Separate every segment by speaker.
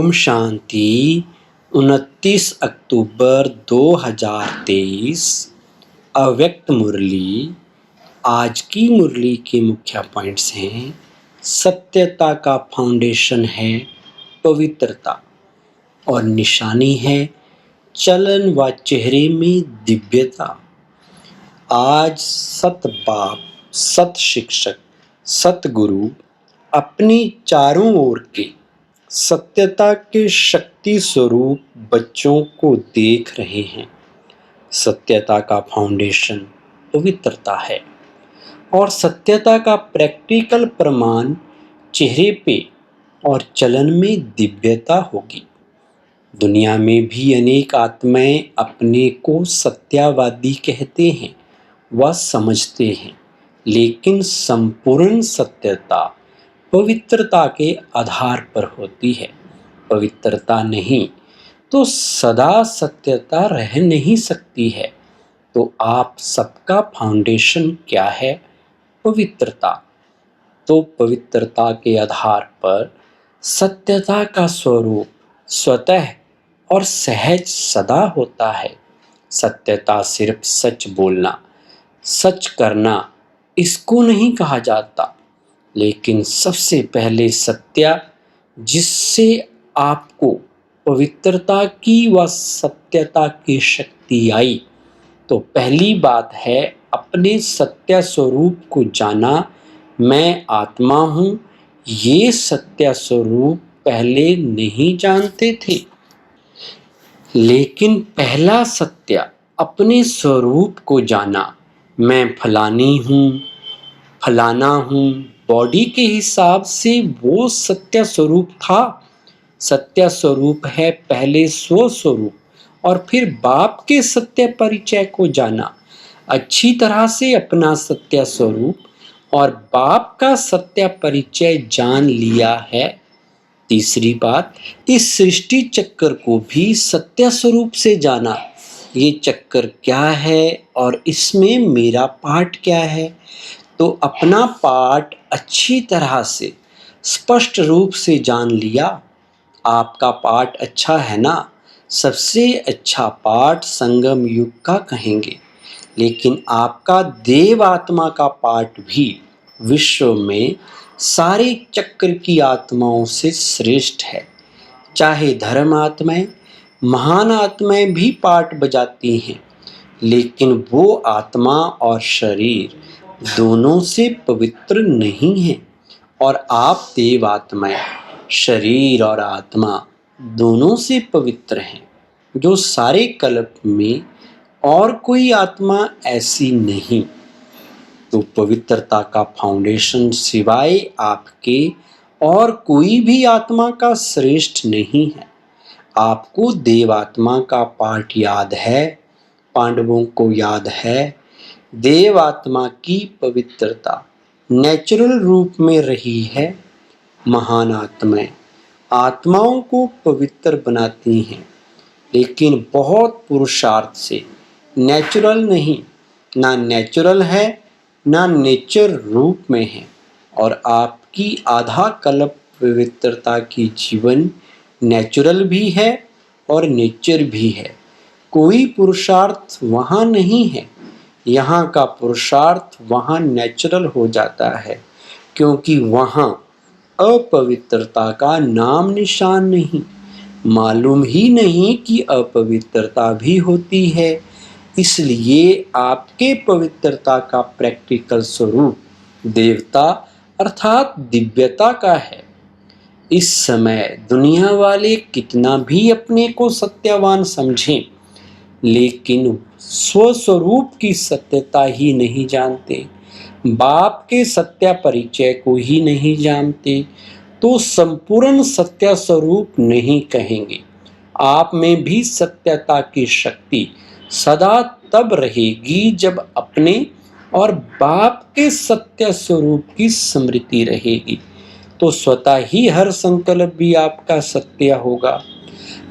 Speaker 1: ओम शांति। 29 अक्टूबर 2023। अव्यक्त मुरली। आज की मुरली के मुख्य पॉइंट्स हैं। सत्यता का फाउंडेशन है पवित्रता और निशानी है चलन व चेहरे में दिव्यता। आज सत बाप, सत शिक्षक, सत गुरु अपनी चारों ओर के सत्यता के शक्ति स्वरूप बच्चों को देख रहे हैं। सत्यता का फाउंडेशन पवित्रता है और सत्यता का प्रैक्टिकल प्रमाण चेहरे पे और चलन में दिव्यता होगी। दुनिया में भी अनेक आत्माएं अपने को सत्यवादी कहते हैं व समझते हैं, लेकिन संपूर्ण सत्यता पवित्रता के आधार पर होती है। पवित्रता नहीं तो सदा सत्यता रह नहीं सकती है। तो आप सबका फाउंडेशन क्या है? पवित्रता। तो पवित्रता के आधार पर सत्यता का स्वरूप स्वतः और सहज सदा होता है। सत्यता सिर्फ सच बोलना, सच करना इसको नहीं कहा जाता, लेकिन सबसे पहले सत्य जिससे आपको पवित्रता की व सत्यता की शक्ति आई, तो पहली बात है अपने सत्य स्वरूप को जाना। मैं आत्मा हूँ, ये सत्य स्वरूप पहले नहीं जानते थे, लेकिन पहला सत्य अपने स्वरूप को जाना। मैं फलानी हूँ, फलाना हूँ, बॉडी के हिसाब से वो सत्य स्वरूप था। सत्य स्वरूप है पहले स्व स्वरूप और फिर बाप के सत्य परिचय को जाना। अच्छी तरह से अपना सत्य स्वरूप और बाप का सत्य परिचय जान लिया है। तीसरी बात, इस सृष्टि चक्कर को भी सत्य स्वरूप से जाना। ये चक्कर क्या है और इसमें मेरा पार्ट क्या है? तो अपना पार्ट अच्छी तरह से स्पष्ट रूप से जान लिया। आपका पार्ट अच्छा है ना? सबसे अच्छा पार्ट संगम युग का कहेंगे, लेकिन आपका देव आत्मा का पार्ट भी विश्व में सारे चक्र की आत्माओं से श्रेष्ठ है। चाहे धर्म आत्माएं, महान आत्माएं भी पार्ट बजाती हैं, लेकिन वो आत्मा और शरीर दोनों से पवित्र नहीं है। और आप देव आत्माएं शरीर और आत्मा दोनों से पवित्र हैं, जो सारे कल्प में और कोई आत्मा ऐसी नहीं। तो पवित्रता का फाउंडेशन सिवाय आपके और कोई भी आत्मा का श्रेष्ठ नहीं है। आपको देव आत्मा का पाठ याद है, पांडवों को याद है। देव आत्मा की पवित्रता नेचुरल रूप में रही है। महान आत्माएं आत्माओं को पवित्र बनाती हैं, लेकिन बहुत पुरुषार्थ से। नेचुरल नहीं, ना नेचुरल है ना नेचर रूप में है। और आपकी आधा कल्प पवित्रता की जीवन नेचुरल भी है और नेचर भी है। कोई पुरुषार्थ वहाँ नहीं है। यहाँ का पुरुषार्थ वहाँ नेचुरल हो जाता है, क्योंकि वहाँ अपवित्रता का नाम निशान नहीं। मालूम ही नहीं कि अपवित्रता भी होती है। इसलिए आपके पवित्रता का प्रैक्टिकल स्वरूप देवता अर्थात दिव्यता का है। इस समय दुनिया वाले कितना भी अपने को सत्यवान समझें, लेकिन स्वस्वरूप की सत्यता ही नहीं जानते, बाप के सत्य परिचय को ही नहीं जानते, तो संपूर्ण सत्य स्वरूप नहीं कहेंगे। आप में भी सत्यता की शक्ति सदा तब रहेगी जब अपने और बाप के सत्य स्वरूप की स्मृति रहेगी। तो स्वतः ही हर संकल्प भी आपका सत्य होगा।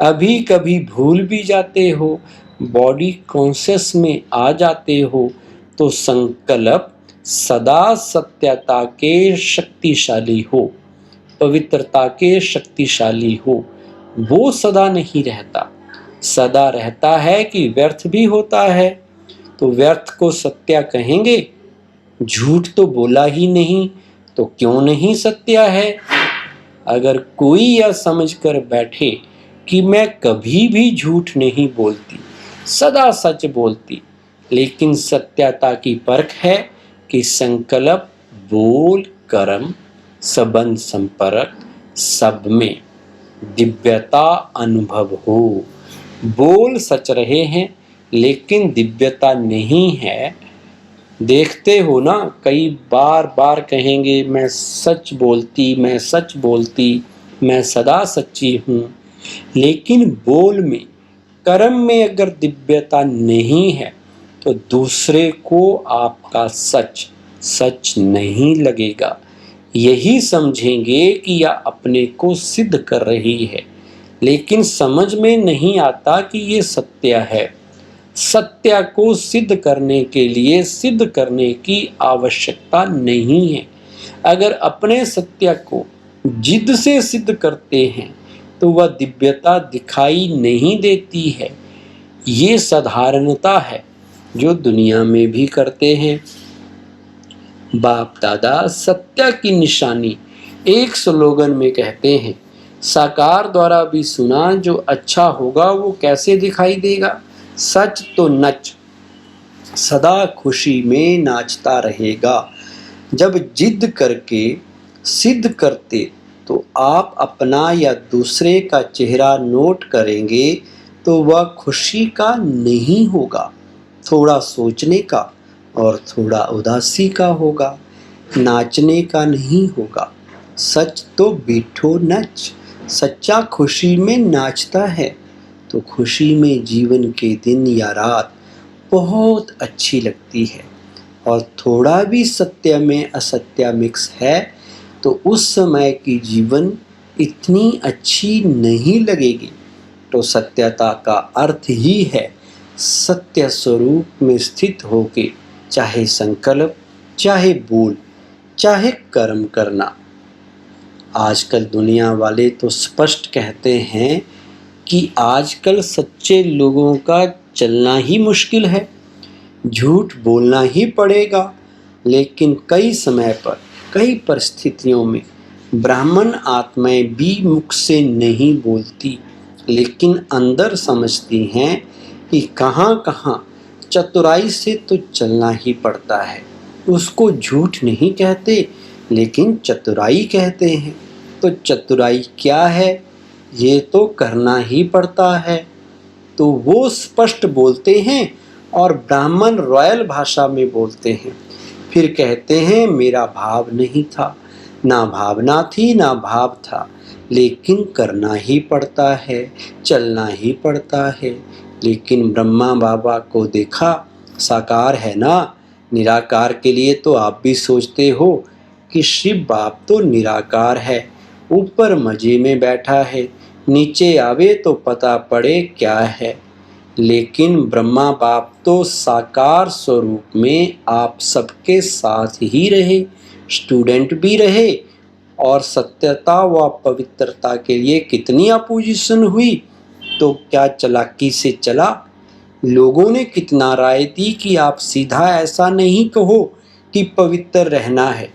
Speaker 1: अभी कभी भूल भी जाते हो, बॉडी कॉन्शियस में आ जाते हो, तो संकल्प सदा सत्यता के शक्तिशाली हो, पवित्रता के शक्तिशाली हो। वो सदा नहीं रहता। सदा रहता है कि व्यर्थ भी होता है। तो व्यर्थ को सत्य कहेंगे? झूठ तो बोला ही नहीं, तो क्यों नहीं सत्य है? अगर कोई यह समझ कर बैठे कि मैं कभी भी झूठ नहीं बोलती, सदा सच बोलती, लेकिन सत्यता की परख है कि संकल्प, बोल, कर्म, संबंध, संपर्क, सब में दिव्यता अनुभव हो। बोल सच रहे हैं लेकिन दिव्यता नहीं है। देखते हो ना, कई बार बार कहेंगे मैं सच बोलती, मैं सच बोलती, मैं सदा सच्ची हूँ, लेकिन बोल में, कर्म में अगर दिव्यता नहीं है तो दूसरे को आपका सच सच नहीं लगेगा। यही समझेंगे कि यह अपने को सिद्ध कर रही है, लेकिन समझ में नहीं आता कि ये सत्य है। सत्य को सिद्ध करने के लिए सिद्ध करने की आवश्यकता नहीं है। अगर अपने सत्य को जिद से सिद्ध करते हैं तो वह दिव्यता दिखाई नहीं देती है। ये साधारणता है जो दुनिया में भी करते हैं। बाप दादा सत्य की निशानी एक स्लोगन में कहते हैं, साकार द्वारा भी सुना, जो अच्छा होगा वो कैसे दिखाई देगा? सच तो नच, सदा खुशी में नाचता रहेगा। जब जिद करके सिद्ध करते तो आप अपना या दूसरे का चेहरा नोट करेंगे तो वह खुशी का नहीं होगा, थोड़ा सोचने का और थोड़ा उदासी का होगा, नाचने का नहीं होगा। सच तो बीठो नच, सच्चा खुशी में नाचता है तो खुशी में जीवन के दिन या रात बहुत अच्छी लगती है। और थोड़ा भी सत्य में असत्य मिक्स है तो उस समय की जीवन इतनी अच्छी नहीं लगेगी। तो सत्यता का अर्थ ही है सत्य स्वरूप में स्थित होके चाहे संकल्प, चाहे बोल, चाहे कर्म करना। आजकल दुनिया वाले तो स्पष्ट कहते हैं कि आजकल सच्चे लोगों का चलना ही मुश्किल है, झूठ बोलना ही पड़ेगा। लेकिन कई समय पर, कई परिस्थितियों में ब्राह्मण आत्माएं भी मुख से नहीं बोलती, लेकिन अंदर समझती हैं कि कहाँ कहाँ चतुराई से तो चलना ही पड़ता है। उसको झूठ नहीं कहते, लेकिन चतुराई कहते हैं। तो चतुराई क्या है? ये तो करना ही पड़ता है। तो वो स्पष्ट बोलते हैं और ब्राह्मण रॉयल भाषा में बोलते हैं। फिर कहते हैं मेरा भाव नहीं था, ना भावना थी ना भाव था, लेकिन करना ही पड़ता है, चलना ही पड़ता है। लेकिन ब्रह्मा बाबा को देखा, साकार है ना, निराकार के लिए तो आप भी सोचते हो कि शिव बाप तो निराकार है, ऊपर मजे में बैठा है, नीचे आवे तो पता पड़े क्या है। लेकिन ब्रह्मा बाप तो साकार स्वरूप में आप सबके साथ ही रहे, स्टूडेंट भी रहे, और सत्यता व पवित्रता के लिए कितनी अपोजिशन हुई। तो क्या चालाकी से चला? लोगों ने कितना राय दी कि आप सीधा ऐसा नहीं कहो कि पवित्र रहना है,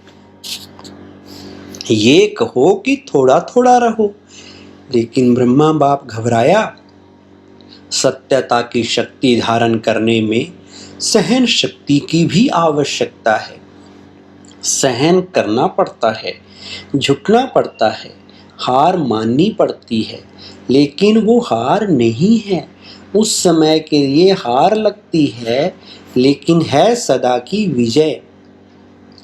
Speaker 1: ये कहो कि थोड़ा थोड़ा रहो। लेकिन ब्रह्मा बाप घबराया। सत्यता की शक्ति धारण करने में सहन शक्ति की भी आवश्यकता है। सहन करना पड़ता है, झुकना पड़ता है, हार माननी पड़ती है। लेकिन वो हार नहीं है, उस समय के लिए हार लगती है, लेकिन है सदा की विजय।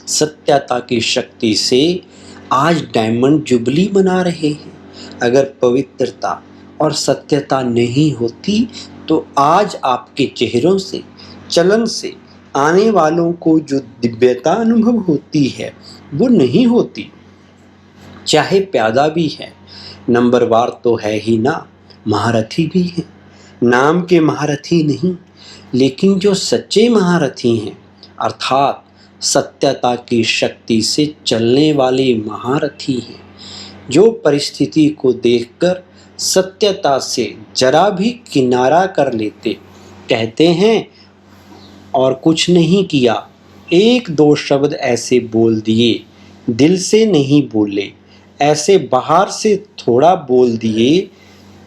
Speaker 1: सत्यता की शक्ति से आज डायमंड जुबली मना रहे हैं। अगर पवित्रता और सत्यता नहीं होती तो आज आपके चेहरों से, चलन से आने वालों को जो दिव्यता अनुभव होती है वो नहीं होती। चाहे प्यादा भी है, नंबरवार तो है ही ना, महारथी भी है, नाम के महारथी नहीं, लेकिन जो सच्चे महारथी हैं, अर्थात सत्यता की शक्ति से चलने वाले महारथी हैं, जो परिस्थिति को देखकर सत्यता से जरा भी किनारा कर लेते। कहते हैं और कुछ नहीं किया, एक दो शब्द ऐसे बोल दिए, दिल से नहीं बोले, ऐसे बाहर से थोड़ा बोल दिए,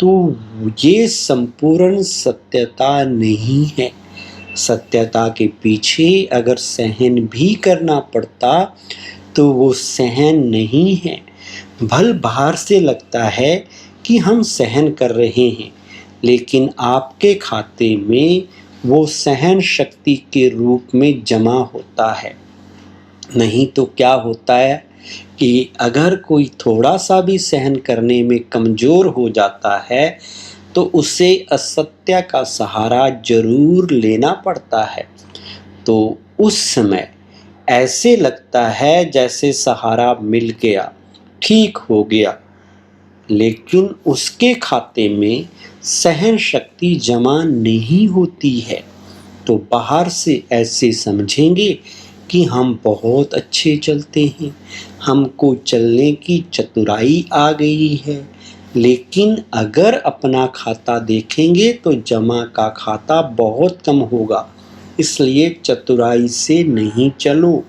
Speaker 1: तो ये संपूर्ण सत्यता नहीं है। सत्यता के पीछे अगर सहन भी करना पड़ता तो वो सहन नहीं है। भल बाहर से लगता है कि हम सहन कर रहे हैं, लेकिन आपके खाते में वो सहन शक्ति के रूप में जमा होता है। नहीं तो क्या होता है कि अगर कोई थोड़ा सा भी सहन करने में कमज़ोर हो जाता है तो उसे असत्य का सहारा जरूर लेना पड़ता है। तो उस समय ऐसे लगता है जैसे सहारा मिल गया, ठीक हो गया, लेकिन उसके खाते में सहन शक्ति जमा नहीं होती है। तो बाहर से ऐसे समझेंगे कि हम बहुत अच्छे चलते हैं, हमको चलने की चतुराई आ गई है, लेकिन अगर अपना खाता देखेंगे तो जमा का खाता बहुत कम होगा। इसलिए चतुराई से नहीं चलो।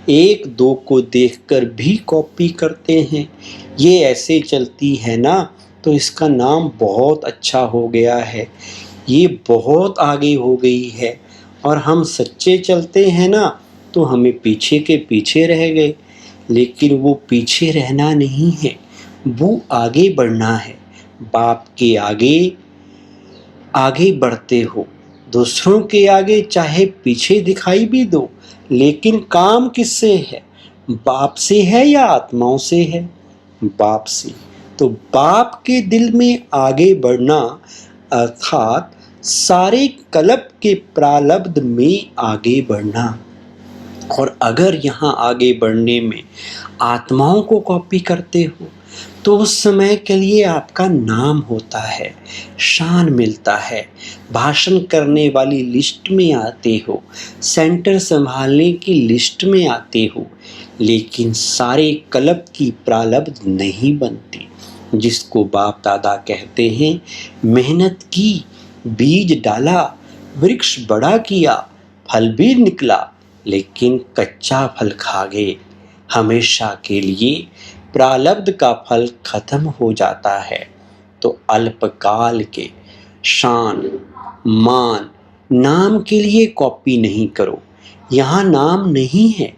Speaker 1: एक दो को देखकर भी कॉपी करते हैं, ये ऐसे चलती है ना, तो इसका नाम बहुत अच्छा हो गया है, ये बहुत आगे हो गई है, और हम सच्चे चलते हैं ना तो हमें पीछे के पीछे रह गए। लेकिन वो पीछे रहना नहीं है, वो आगे बढ़ना है। बाप के आगे आगे बढ़ते हो, दूसरों के आगे चाहे पीछे दिखाई भी दो, लेकिन काम किससे है? बाप से है या आत्माओं से है? बाप से। तो बाप के दिल में आगे बढ़ना अर्थात सारे कल्प के प्रारब्ध में आगे बढ़ना। और अगर यहाँ आगे बढ़ने में आत्माओं को कॉपी करते हो तो उस समय के लिए आपका नाम होता है, शान मिलता है, भाषण करने वाली लिस्ट में आते हो, सेंटर संभालने की लिस्ट में आते हो, लेकिन सारे कल्प की प्रारब्ध नहीं बनती। जिसको बाप दादा कहते हैं, मेहनत की, बीज डाला, वृक्ष बड़ा किया, फल भी निकला, लेकिन कच्चा फल खा गए। हमेशा के लिए प्रारब्ध का फल खत्म हो जाता है। तो अल्पकाल के शान, मान, नाम के लिए कॉपी नहीं करो। यहाँ नाम नहीं है,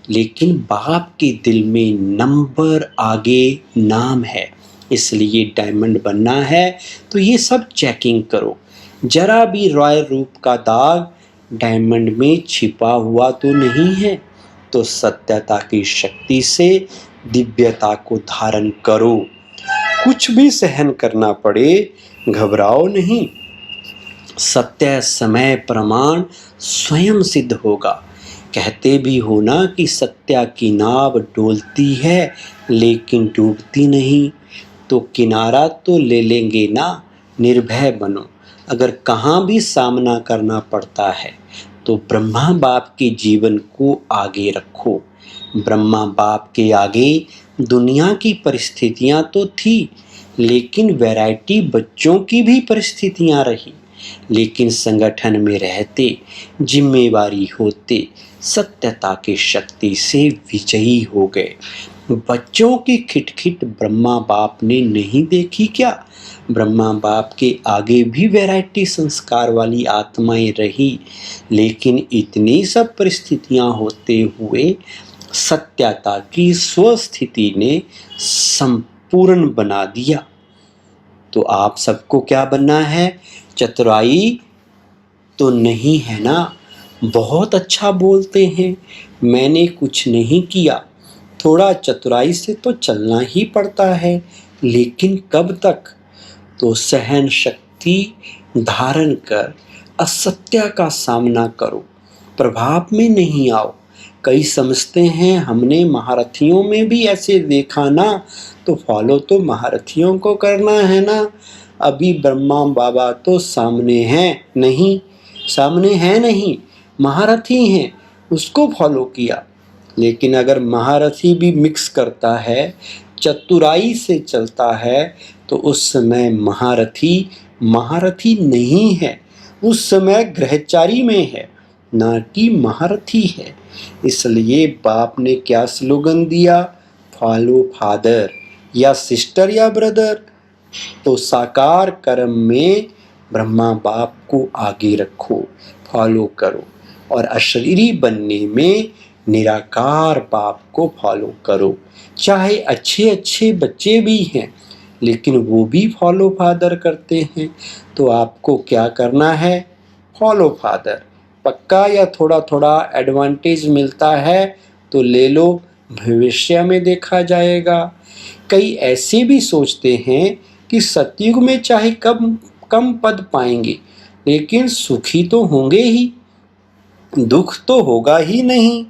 Speaker 1: लेकिन बाप के दिल में नंबर आगे नाम है। इसलिए डायमंड बनना है तो ये सब चेकिंग करो। जरा भी रॉयल रूप का दाग डायमंड में छिपा हुआ तो नहीं है। तो सत्यता की शक्ति से दिव्यता को धारण करो। कुछ भी सहन करना पड़े, घबराओ नहीं। सत्य समय प्रमाण स्वयं सिद्ध होगा। कहते भी हो ना कि सत्या की नाव डोलती है लेकिन डूबती नहीं। तो किनारा तो ले लेंगे ना, निर्भय बनो। अगर कहाँ भी सामना करना पड़ता है तो ब्रह्मा बाप के जीवन को आगे रखो। ब्रह्मा बाप के आगे दुनिया की परिस्थितियां तो थी, लेकिन वैरायटी बच्चों की भी परिस्थितियां रही। लेकिन संगठन में रहते, जिम्मेवारी होते, सत्यता की शक्ति से विजयी हो गए। बच्चों की खिटखिट ब्रह्मा बाप ने नहीं देखी क्या? ब्रह्मा बाप के आगे भी वैरायटी संस्कार वाली आत्माएं रही, लेकिन इतनी सब परिस्थितियां होते हुए सत्यता की स्वस्थिति ने संपूर्ण बना दिया। तो आप सबको क्या बनना है? चतुराई तो नहीं है ना? बहुत अच्छा बोलते हैं, मैंने कुछ नहीं किया। थोड़ा चतुराई से तो चलना ही पड़ता है, लेकिन कब तक? तो सहन शक्ति धारण कर असत्य का सामना करो, प्रभाव में नहीं आओ। कई समझते हैं हमने महारथियों में भी ऐसे देखा ना, तो फॉलो तो महारथियों को करना है ना। अभी ब्रह्मा बाबा तो सामने हैं नहीं, सामने है नहीं, महारथी हैं, उसको फॉलो किया। लेकिन अगर महारथी भी मिक्स करता है, चतुराई से चलता है, तो उस समय महारथी महारथी नहीं है, उस समय गृहचारी में है, ना कि महारथी है। इसलिए बाप ने क्या स्लोगन दिया, फॉलो फादर या सिस्टर या ब्रदर। तो साकार कर्म में ब्रह्मा बाप को आगे रखो, फॉलो करो, और अशरीरी बनने में निराकार बाप को फॉलो करो। चाहे अच्छे अच्छे बच्चे भी हैं लेकिन वो भी फॉलो फादर करते हैं, तो आपको क्या करना है, फॉलो फादर। पक्का या थोड़ा थोड़ा एडवांटेज मिलता है तो ले लो, भविष्य में देखा जाएगा। कई ऐसे भी सोचते हैं कि सतयुग में चाहे कम कम पद पाएंगे लेकिन सुखी तो होंगे ही, दुख तो होगा ही नहीं।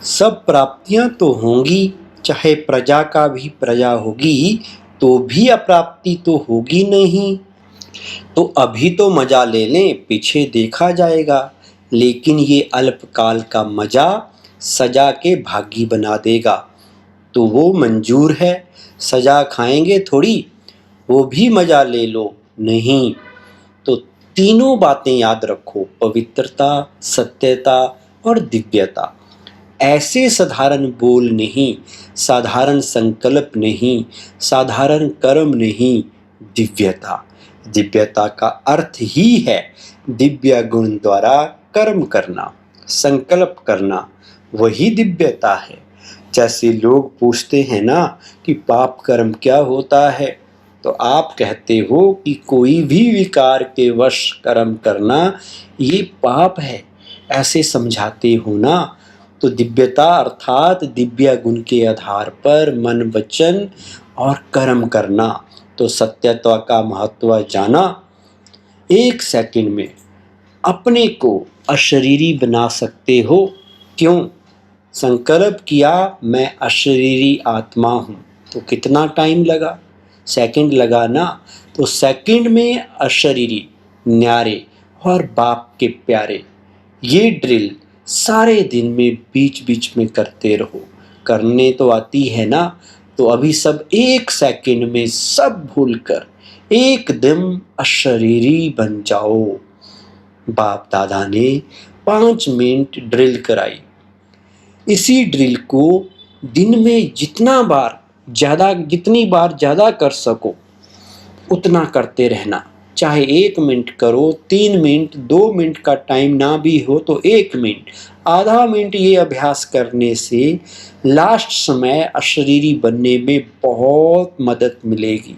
Speaker 1: सब प्राप्तियां तो होंगी, चाहे प्रजा का भी प्रजा होगी तो भी अप्राप्ति तो होगी नहीं। तो अभी तो मजा ले लें, पीछे देखा जाएगा। लेकिन ये अल्पकाल का मजा सजा के भागी बना देगा, तो वो मंजूर है। सजा खाएंगे थोड़ी, वो भी मजा ले लो नहीं। तो तीनों बातें याद रखो, पवित्रता, सत्यता और दिव्यता। ऐसे साधारण बोल नहीं, साधारण संकल्प नहीं, साधारण कर्म नहीं, दिव्यता। दिव्यता का अर्थ ही है दिव्य गुण द्वारा कर्म करना, संकल्प करना, वही दिव्यता है। जैसे लोग पूछते हैं ना कि पाप कर्म क्या होता है, तो आप कहते हो कि कोई भी विकार के वश कर्म करना ये पाप है, ऐसे समझाते हो ना। तो दिव्यता अर्थात दिव्य गुण के आधार पर मन वचन और कर्म करना। तो सत्यता का महत्व जाना। एक सेकंड में अपने को अशरीरी बना सकते हो। क्यों? संकल्प किया मैं अशरीरी आत्मा हूँ, तो कितना टाइम लगा, सेकंड लगा ना। तो सेकंड में अशरीरी, न्यारे और बाप के प्यारे, ये ड्रिल सारे दिन में बीच बीच में करते रहो। करने तो आती है ना, तो अभी सब एक सेकंड में सब भूलकर एकदम अशरीरी बन जाओ। बाप दादा ने 5 मिनट ड्रिल कराई। इसी ड्रिल को दिन में जितनी बार ज़्यादा कर सको उतना करते रहना। चाहे 1 मिनट करो, 3 मिनट, 2 मिनट का टाइम ना भी हो तो 1 मिनट, आधा मिनट। ये अभ्यास करने से लास्ट समय अशरीरी बनने में बहुत मदद मिलेगी।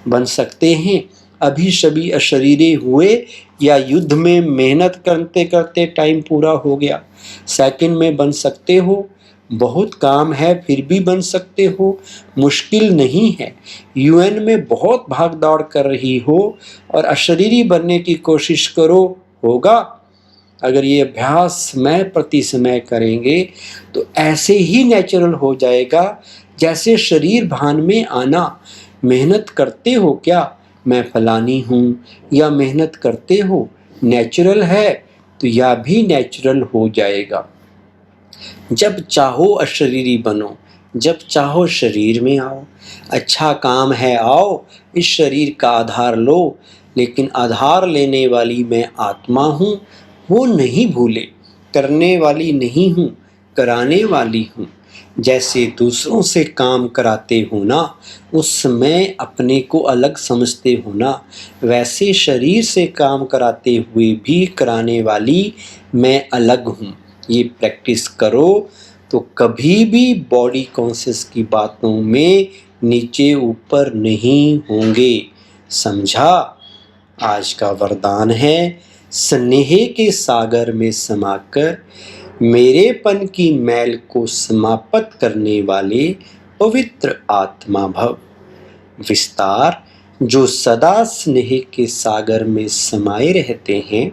Speaker 1: बन सकते हैं। अभी सभी अशरीरी हुए या युद्ध में मेहनत करते करते टाइम पूरा हो गया, सेकंड में बन सकते हो। बहुत काम है फिर भी बन सकते हो, मुश्किल नहीं है। यूएन में बहुत भाग दौड़ कर रही हो और अशरीरी बनने की कोशिश करो, होगा। अगर ये अभ्यास समय प्रति समय करेंगे तो ऐसे ही नेचुरल हो जाएगा जैसे शरीर भान में आना। मेहनत करते हो क्या, मैं फलानी हूँ, या मेहनत करते हो, नेचुरल है, तो यह भी नेचुरल हो जाएगा। जब चाहो अशरीरी बनो, जब चाहो शरीर में आओ। अच्छा काम है, आओ इस शरीर का आधार लो, लेकिन आधार लेने वाली मैं आत्मा हूँ, वो नहीं भूले। करने वाली नहीं हूँ, कराने वाली हूँ। जैसे दूसरों से काम कराते हो ना, उसमें अपने को अलग समझते हो ना, वैसे शरीर से काम कराते हुए भी कराने वाली मैं अलग हूँ। ये प्रैक्टिस करो तो कभी भी बॉडी कॉन्शियस की बातों में नीचे ऊपर नहीं होंगे। समझा? आज का वरदान है, स्नेह के सागर में समाकर मेरेपन की मैल को समाप्त करने वाले पवित्र आत्मा भव। विस्तार, जो सदा स्नेह के सागर में समाये रहते हैं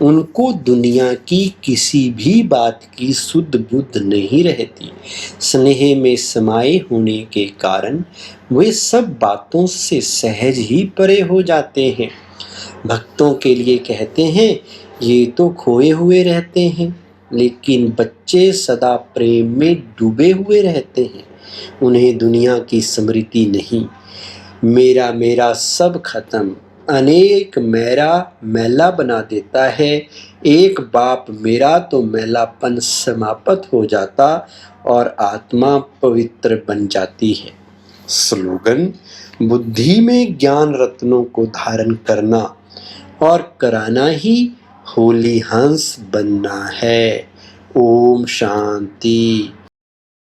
Speaker 1: उनको दुनिया की किसी भी बात की सुध बुध नहीं रहती। स्नेह में समाये होने के कारण वे सब बातों से सहज ही परे हो जाते हैं। भक्तों के लिए कहते हैं ये तो खोए हुए रहते हैं, लेकिन बच्चे सदा प्रेम में डूबे हुए रहते हैं, उन्हें दुनिया की स्मृति नहीं। मेरा मेरा सब खत्म, अनेक मेरा मैला बना देता है। एक बाप मेरा तो मैलापन समाप्त हो जाता और आत्मा पवित्र बन जाती है। स्लोगन: बुद्धि में ज्ञान रत्नों को धारण करना और कराना ही होली हंस बनना है। ओम शांति।